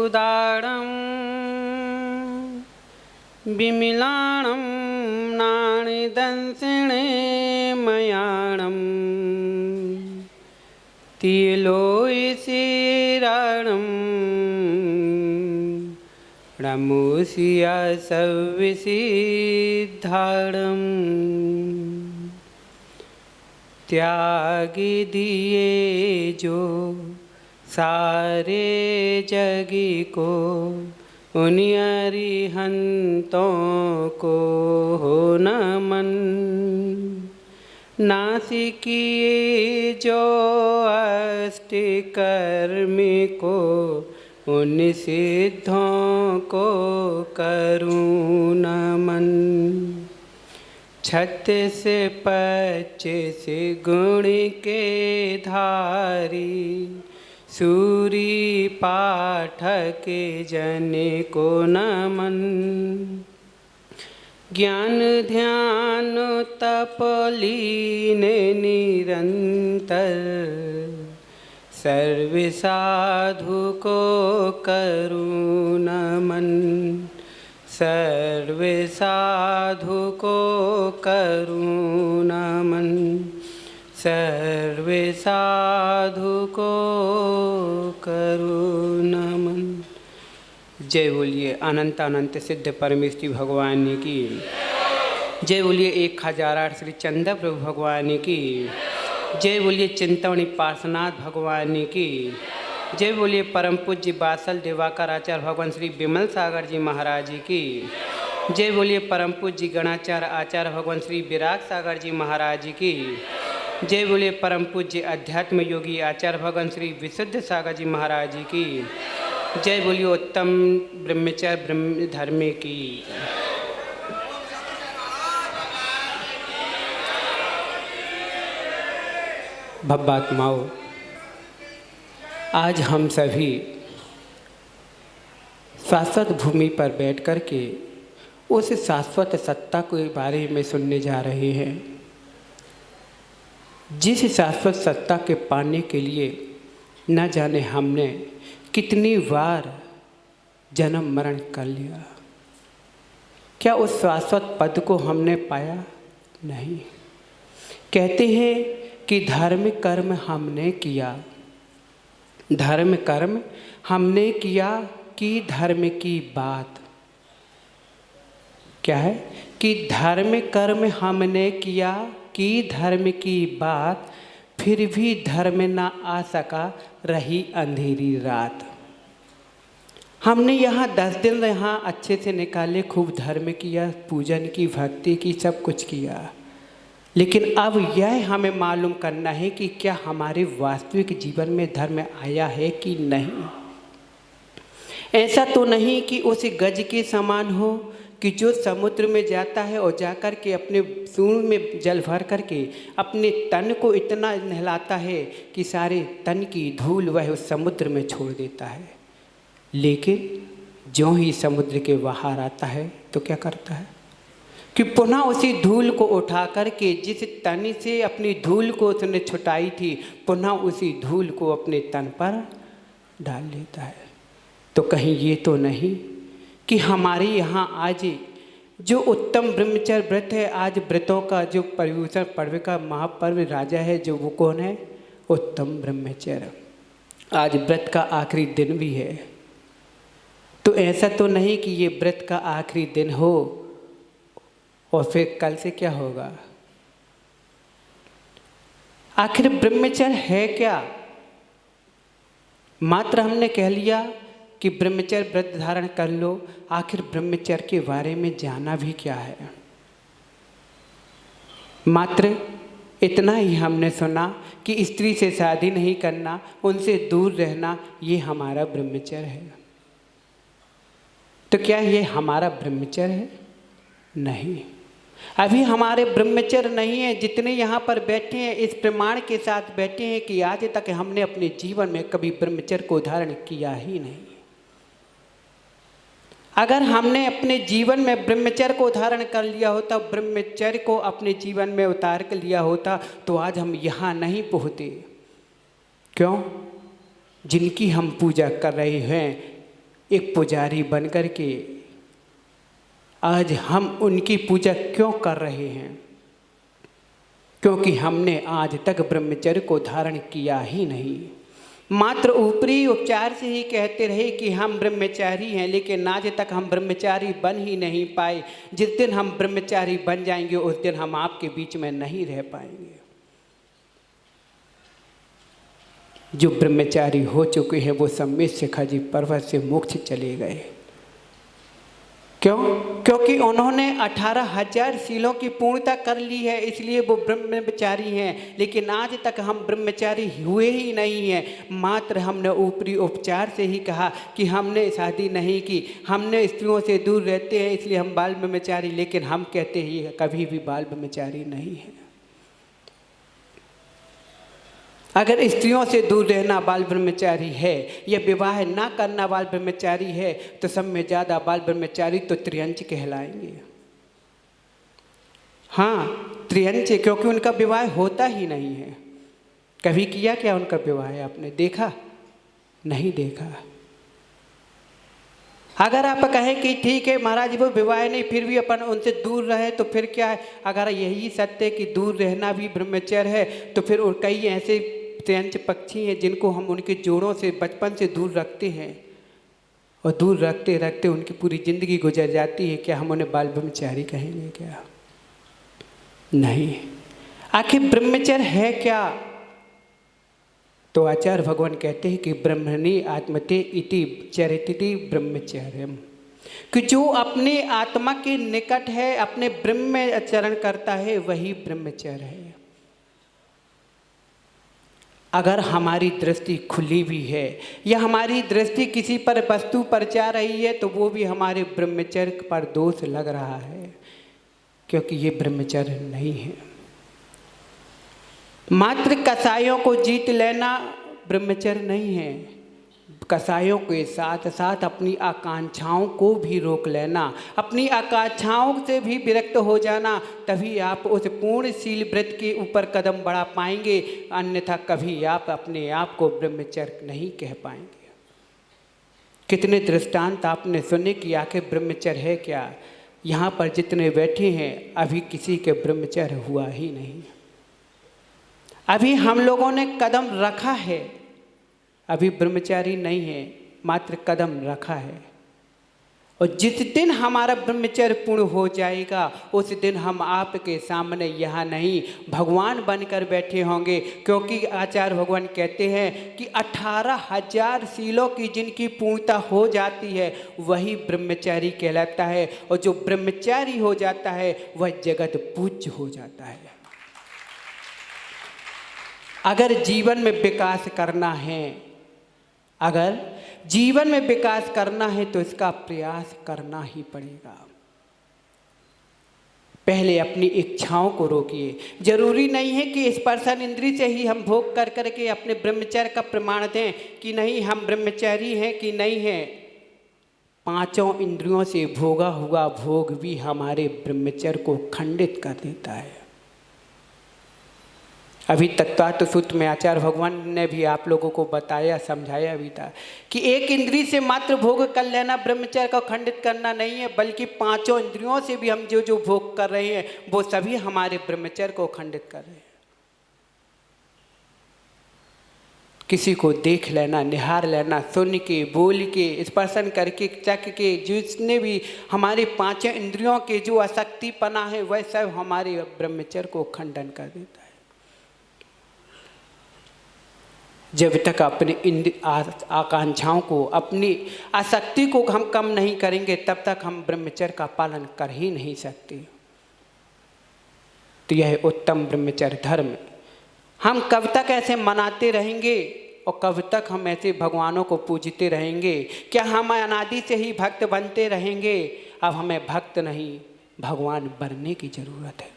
उदारं विमलाणं नाणिदंसिणे मयाणं तिलोयिशिराणं रमोसिया सविसिद्धारं त्यागी दिए जो सारे जगी को उन अरिहंतों को हो नमन। नासिकिए जो अष्टकर्मी को उन सिद्धों को करूँ नमन। 36 25 गुण के धारी सूरी पाठक जन को नमन। ज्ञान ध्यान तप लीन निरंतर सर्व साधु को करूँ नमन। सर्व साधु को करूँ नमन। सर्व साधु को करूँ नमन। जय बोलिए अनंत अनंत सिद्ध परमेश्वरी भगवान की। जय बोलिए 1008 श्री चंद्र प्रभु भगवान की। जय बोलिए चिंतामणि पार्श्वनाथ भगवान की। जय बोलिए परम पूज्य बासल दिवाकर आचार्य भगवान श्री विमल सागर जी महाराज जी की। जय बोलिए परम पूज्य गणाचार्य आचार्य भगवान श्री विराग सागर जी महाराज जी की। जय बोलिए परम पूज्य अध्यात्म योगी आचार्य भगवान श्री विशुद्ध सागर जी महाराज जी की। जय बोलिए उत्तम ब्रह्मचर्य ब्रह्म धर्म की। भब्बात्माओं, आज हम सभी शाश्वत भूमि पर बैठ कर के उस शाश्वत सत्ता के बारे में सुनने जा रहे हैं, जिस शाश्वत सत्ता के पाने के लिए न जाने हमने कितनी बार जन्म मरण कर लिया। क्या उस शाश्वत पद को हमने पाया? नहीं। कहते हैं कि धर्म कर्म हमने किया, धर्म कर्म हमने किया कि धर्म की बात। क्या है कि धर्म कर्म हमने किया कि धर्म की बात, फिर भी धर्म ना आ सका, रही अंधेरी रात। हमने यहाँ 10 दिन यहाँ अच्छे से निकाले, खूब धर्म किया, पूजन की, भक्ति की, सब कुछ किया, लेकिन अब यह हमें मालूम करना है कि क्या हमारे वास्तविक जीवन में धर्म आया है कि नहीं। ऐसा तो नहीं कि उस गज के समान हो कि जो समुद्र में जाता है और जाकर के अपने सूंड में जल भर करके अपने तन को इतना नहलाता है कि सारे तन की धूल वह उस समुद्र में छोड़ देता है, लेकिन जो ही समुद्र के बाहर आता है तो क्या करता है कि पुनः उसी धूल को उठा करके, जिस तन से अपनी धूल को उसने छुटाई थी, पुनः उसी धूल को अपने तन पर डाल लेता है। तो कहीं ये तो नहीं कि हमारे यहाँ आज जो उत्तम ब्रह्मचर्य व्रत है, आज व्रतों का जो परिभूषण पर्व का महापर्व राजा है, जो वो कौन है? उत्तम ब्रह्मचर्य। आज व्रत का आखिरी दिन भी है। तो ऐसा तो नहीं कि ये व्रत का आखिरी दिन हो और फिर कल से क्या होगा। आखिर ब्रह्मचर्य है क्या? मात्र हमने कह लिया कि ब्रह्मचर्य व्रत धारण कर लो, आखिर ब्रह्मचर्य के बारे में जाना भी क्या है। मात्र इतना ही हमने सुना कि स्त्री से शादी नहीं करना, उनसे दूर रहना, ये हमारा ब्रह्मचर्य है। तो क्या ये हमारा ब्रह्मचर्य है? नहीं, अभी हमारे ब्रह्मचर्य नहीं है। जितने यहाँ पर बैठे हैं इस प्रमाण के साथ बैठे हैं कि आज तक हमने अपने जीवन में कभी ब्रह्मचर्य को धारण किया ही नहीं। अगर हमने अपने जीवन में ब्रह्मचर्य को धारण कर लिया होता, ब्रह्मचर्य को अपने जीवन में उतार कर लिया होता, तो आज हम यहाँ नहीं पहुँचते। क्यों? जिनकी हम पूजा कर रहे हैं एक पुजारी बनकर के आज हम उनकी पूजा क्यों कर रहे हैं? क्योंकि हमने आज तक ब्रह्मचर्य को धारण किया ही नहीं। मात्र ऊपरी उपचार से ही कहते रहे कि हम ब्रह्मचारी हैं, लेकिन आज तक हम ब्रह्मचारी बन ही नहीं पाए। जिस दिन हम ब्रह्मचारी बन जाएंगे उस दिन हम आपके बीच में नहीं रह पाएंगे। जो ब्रह्मचारी हो चुके हैं वो सम्मेद शिखा जी पर्वत से मोक्ष चले गए। क्यों? क्योंकि उन्होंने 18,000 शीलों की पूर्णता कर ली है, इसलिए वो ब्रह्मचारी हैं। लेकिन आज तक हम ब्रह्मचारी हुए ही नहीं हैं। मात्र हमने ऊपरी उपचार से ही कहा कि हमने शादी नहीं की, हमने स्त्रियों से दूर रहते हैं इसलिए हम बाल ब्रह्मचारी, लेकिन हम कहते ही कभी भी बाल ब्रह्मचारी नहीं है। अगर स्त्रियों से दूर रहना बाल ब्रह्मचारी है या विवाह ना करना बाल ब्रह्मचारी है तो सब में ज़्यादा बाल ब्रह्मचारी तो त्रियंच कहलाएंगे। हाँ, त्रियंच, क्योंकि उनका विवाह होता ही नहीं है। कभी किया क्या उनका विवाह? आपने देखा? नहीं देखा। अगर आप कहें कि ठीक है महाराज वो विवाह नहीं फिर भी अपन उनसे दूर रहे तो फिर क्या है? अगर यही सत्य कि दूर रहना भी ब्रह्मचर्य है तो फिर और कई ऐसे त्रियंच पक्षी हैं जिनको हम उनके जोड़ों से बचपन से दूर रखते हैं और दूर रखते रखते उनकी पूरी जिंदगी गुजर जाती है। क्या हम उन्हें बाल ब्रह्मचारी कहेंगे? क्या नहीं। आखिर ब्रह्मचर्य है क्या? तो आचार्य भगवान कहते हैं कि ब्रह्मणि आत्मते इति चरिति ब्रह्मचर्यम, कि जो अपने आत्मा के निकट है, अपने ब्रह्म में आचरण करता है, वही ब्रह्मचर्य है। अगर हमारी दृष्टि खुली भी है या हमारी दृष्टि किसी पर वस्तु पर जा रही है तो वो भी हमारे ब्रह्मचर्य पर दोष लग रहा है, क्योंकि ये ब्रह्मचर्य नहीं है। मात्र कसायों को जीत लेना ब्रह्मचर्य नहीं है। कसायों के साथ साथ अपनी आकांक्षाओं को भी रोक लेना, अपनी आकांक्षाओं से भी विरक्त हो जाना, तभी आप उस पूर्णशील व्रत के ऊपर कदम बढ़ा पाएंगे। अन्यथा कभी आप अपने आप को ब्रह्मचर्य नहीं कह पाएंगे। कितने दृष्टांत आपने सुने कि आखिर ब्रह्मचर्य है क्या? यहाँ पर जितने बैठे हैं अभी किसी के ब्रह्मचर्य हुआ ही नहीं। अभी हम लोगों ने कदम रखा है, अभी ब्रह्मचारी नहीं है, मात्र कदम रखा है। और जिस दिन हमारा ब्रह्मचर्य पूर्ण हो जाएगा उस दिन हम आपके सामने यहाँ नहीं भगवान बनकर बैठे होंगे। क्योंकि आचार्य भगवान कहते हैं कि 18,000 शीलों की जिनकी पूर्णता हो जाती है वही ब्रह्मचारी कहलाता है, और जो ब्रह्मचारी हो जाता है वह जगत पूज्य हो जाता है। अगर जीवन में विकास करना है, अगर जीवन में विकास करना है तो इसका प्रयास करना ही पड़ेगा। पहले अपनी इच्छाओं को रोकिए। जरूरी नहीं है कि स्पर्शन इंद्रिय से ही हम भोग कर करके अपने ब्रह्मचर्य का प्रमाण दें कि नहीं हम ब्रह्मचारी हैं कि नहीं हैं। पांचों इंद्रियों से भोगा हुआ भोग भी हमारे ब्रह्मचर्य को खंडित कर देता है। अभी तत्वार्थ सूत्र में आचार्य भगवान ने भी आप लोगों को बताया, समझाया भी था कि एक इंद्रिय से मात्र भोग कर लेना ब्रह्मचर्य को खंडित करना नहीं है, बल्कि पांचों इंद्रियों से भी हम जो जो भोग कर रहे हैं वो सभी हमारे ब्रह्मचर्य को खंडित कर रहे हैं। किसी को देख लेना, निहार लेना, सुन के, बोल के, स्पर्शन करके, चख के, जिसने भी हमारे पांचों इंद्रियों के जो आसक्तिपना है वह सब हमारे ब्रह्मचर्य को खंडन कर देता है। जब तक अपनी आकांक्षाओं को, अपनी आसक्ति को हम कम नहीं करेंगे तब तक हम ब्रह्मचर्य का पालन कर ही नहीं सकते। तो यह उत्तम ब्रह्मचर्य धर्म हम कब तक ऐसे मनाते रहेंगे और कब तक हम ऐसे भगवानों को पूजते रहेंगे? क्या हम अनादि से ही भक्त बनते रहेंगे? अब हमें भक्त नहीं भगवान बनने की जरूरत है।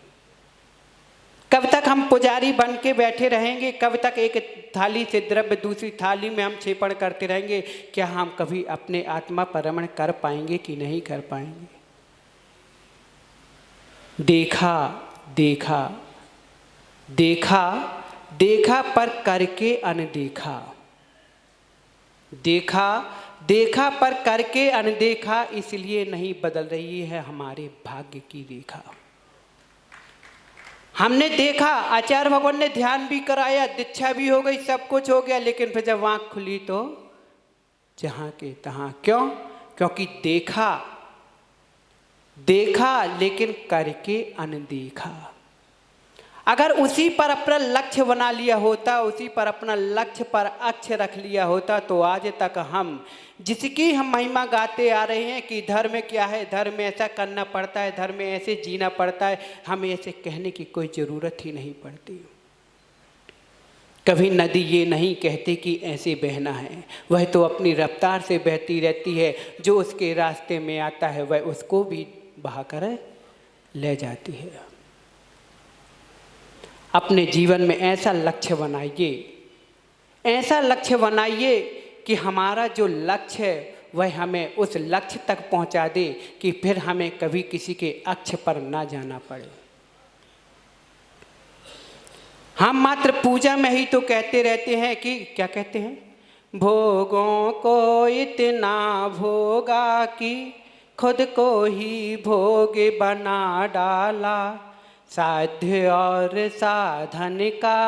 कब तक हम पुजारी बन के बैठे रहेंगे? कब तक एक थाली से द्रव्य दूसरी थाली में हम क्षेपण करते रहेंगे? क्या हम कभी अपने आत्मा पर रमण कर पाएंगे कि नहीं कर पाएंगे? देखा देखा देखा देखा पर करके अनदेखा, देखा देखा पर करके अनदेखा, इसलिए नहीं बदल रही है हमारे भाग्य की रेखा। हमने देखा आचार्य भगवान ने ध्यान भी कराया, दीक्षा भी हो गई, सब कुछ हो गया, लेकिन फिर जब आँख खुली तो जहाँ के तहाँ। क्यों? क्योंकि देखा लेकिन करके अनदेखा। अगर उसी पर अपना लक्ष्य बना लिया होता, उसी पर अपना लक्ष्य पर अक्ष्य रख लिया होता, तो आज तक हम जिसकी हम महिमा गाते आ रहे हैं कि धर्म क्या है, धर्म ऐसा करना पड़ता है, धर्म ऐसे जीना पड़ता है, हमें ऐसे कहने की कोई ज़रूरत ही नहीं पड़ती। कभी नदी ये नहीं कहती कि ऐसे बहना है, वह तो अपनी रफ्तार से बहती रहती है, जो उसके रास्ते में आता है वह उसको भी बहाकर ले जाती है। अपने जीवन में ऐसा लक्ष्य बनाइए कि हमारा जो लक्ष्य है वह हमें उस लक्ष्य तक पहुंचा दे कि फिर हमें कभी किसी के अक्ष पर ना जाना पड़े। हम मात्र पूजा में ही तो कहते रहते हैं कि क्या कहते हैं, भोगों को इतना भोगा कि खुद को ही भोग बना डाला, साध्य और साधन का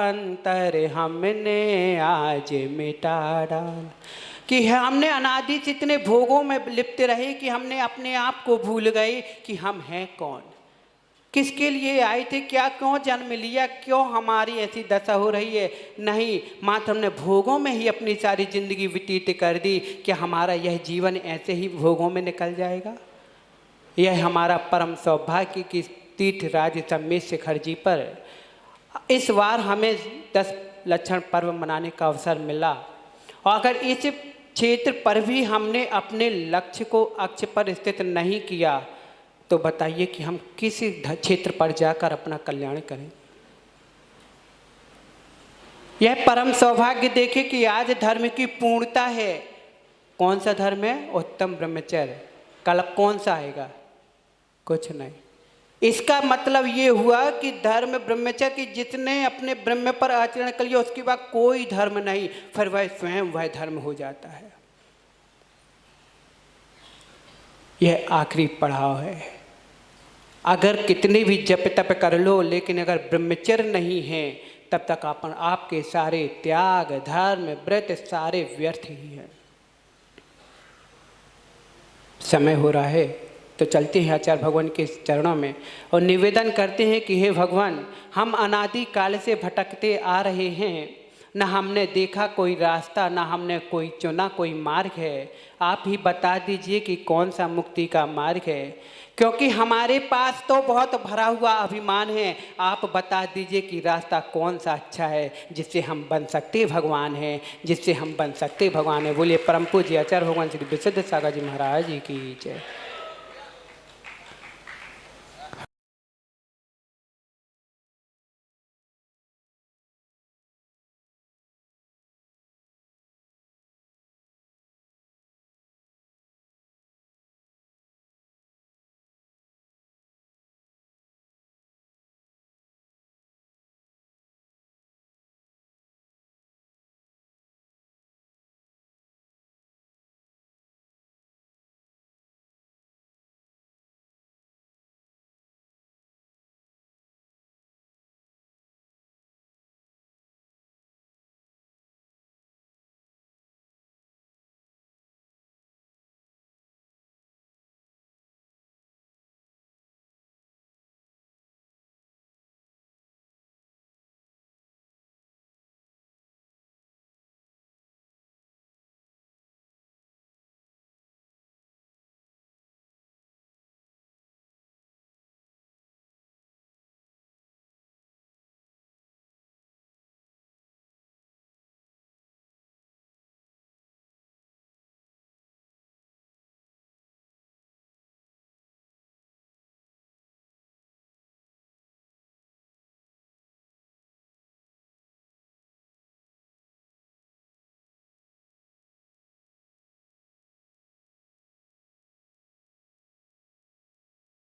अंतर हमने आज मिटा डाला। कि हमने अनादि से इतने भोगों में लिप्त रहे कि हमने अपने आप को भूल गए कि हम हैं कौन, किसके लिए आए थे, क्या क्यों जन्म लिया, क्यों हमारी ऐसी दशा हो रही है। नहीं, मात्र हमने भोगों में ही अपनी सारी जिंदगी व्यतीत कर दी। क्या हमारा यह जीवन ऐसे ही भोगों में निकल जाएगा? यह हमारा परम सौभाग्य कि तीर्थराज सम्मेद शिखर जी पर इस बार हमें 10 लक्षण पर्व मनाने का अवसर मिला, और अगर इस क्षेत्र पर भी हमने अपने लक्ष्य को अक्ष पर स्थित नहीं किया तो बताइए कि हम किस क्षेत्र पर जाकर अपना कल्याण करें। यह परम सौभाग्य देखे कि आज धर्म की पूर्णता है। कौन सा धर्म है? उत्तम ब्रह्मचर्य। कल कौन सा आएगा? कुछ नहीं। इसका मतलब ये हुआ कि धर्म ब्रह्मचर्य की जितने अपने ब्रह्म पर आचरण कर लिया उसके बाद कोई धर्म नहीं, फिर वह स्वयं वह धर्म हो जाता है। यह आखिरी पड़ाव है। अगर कितने भी जप तप कर लो, लेकिन अगर ब्रह्मचर्य नहीं है तब तक आपके सारे त्याग धर्म व्रत सारे व्यर्थ ही हैं। समय हो रहा है तो चलते हैं आचार्य भगवान के चरणों में और निवेदन करते हैं कि हे भगवान, हम अनादि काल से भटकते आ रहे हैं, न हमने देखा कोई रास्ता, न हमने कोई चुना कोई मार्ग है। आप ही बता दीजिए कि कौन सा मुक्ति का मार्ग है, क्योंकि हमारे पास तो बहुत भरा हुआ अभिमान है। आप बता दीजिए कि रास्ता कौन सा अच्छा है जिससे हम बन सकते भगवान हैं, जिससे हम बन सकते भगवान हैं। बोलिए परम पूज्य आचार्य भगवान श्री विशुद्ध सागर जी महाराज जी की जय।